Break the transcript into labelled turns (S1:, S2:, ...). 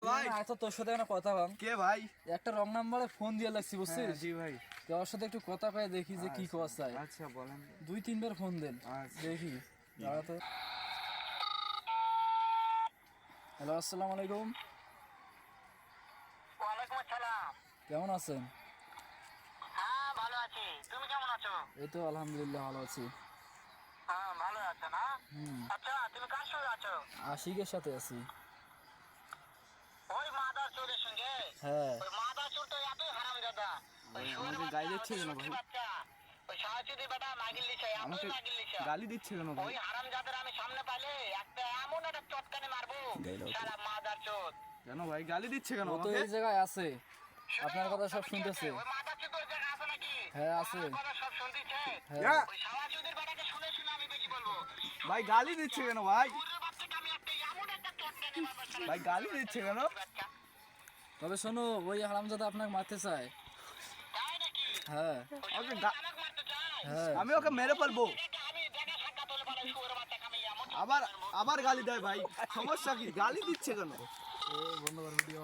S1: ভাই
S2: আচ্ছা তোর সাথে একটা কথা বল।
S1: কে ভাই?
S2: একটা রং নাম্বারে ফোন দিয়ে লাগছি বুঝছিস?
S1: জি ভাই।
S2: তো ওর সাথে একটু কথা কয়ে দেখি যে কি কথা চাই।
S1: আচ্ছা বলেন।
S2: 2-3 বার ফোন দেন,
S1: আচ্ছা।
S2: দেখি। দাঁড়া তো। হ্যালো, আসসালামু আলাইকুম।
S3: ওয়ালাইকুম আসসালাম।
S2: কেমন আছেন?
S3: হ্যাঁ ভালো আছি, তুমি কেমন আছো?
S2: এই তো আলহামদুলিল্লাহ ভালো আছি।
S3: হ্যাঁ ভালো আছো না?
S2: হুম।
S3: আচ্ছা তুমি কার সঙ্গে আছো?
S2: আশিকের সাথে আছি।
S3: ওই মাদার চোরের সঙ্গে?
S2: হ্যাঁ।
S3: ওই মাদার চোর তো এতই হারামজাদা। ওই শুয়োর
S1: আমাকে
S3: বাচ্চা,
S1: গালি দিচ্ছে
S3: ওই
S1: কেন
S3: লুচির
S1: ভাই?
S3: বাচ্চা, ওই সাহায্যদি বেটা মাগিল লিছা, এতই
S1: আমাকে
S3: মাগিল লিছা।
S1: গালি দিচ্ছে কেন ভাই?
S3: ওই হারামজাদার আমি সামনে পাইলে একটা এমন একটা চটকানি মারবো, শালা মাদার চোর।
S1: কেন ভাই গালি দিচ্ছে কেন
S2: ও তো
S1: আমাকে?
S2: এই জায়গায় আছে, আপনার কথা সব
S3: তবে কি
S2: শুনতেছে।
S3: হয়েছে? ওই মাদার চোর তোর জায়গা আছে নাকি?
S2: হ্যাঁ, আছে।
S3: আমার কথা সব শুনতেছে?
S2: হ্যাঁ।
S3: ওই সাহায্যদির বেটাকে শুনে শুনে আমি বেশি বলবো।
S1: ভাই গালি দিচ্ছে কেন ভাই?
S3: শুয়োরের বাচ্চাকে আমি একটা এমন একটা চটকানি মারবো, শালা
S1: ভাই গালি দিচ্ছে কেন?
S3: বাচ্চা।
S2: তবে শোনো, ওই হারামজাদা আপনাকে মারতে চায়।
S3: তাই নাকি?
S2: হ্যাঁ।
S3: ওই
S1: ওকে
S3: শুয়োর
S1: গা-
S3: আমাকে মারতে চায়?
S2: হ্যাঁ।
S1: আমি ওকে মেরে ফেলবো।
S3: এটা আমি দেখা সাক্ষাৎ হলে বলে শুয়োরের বাচ্চাকে আমি এমন
S1: আবার আবার গালি দেয় ভাই, সমস্যা কি? গালি দিচ্ছে কেন?
S2: ও বন্ধ কর ভিডিও।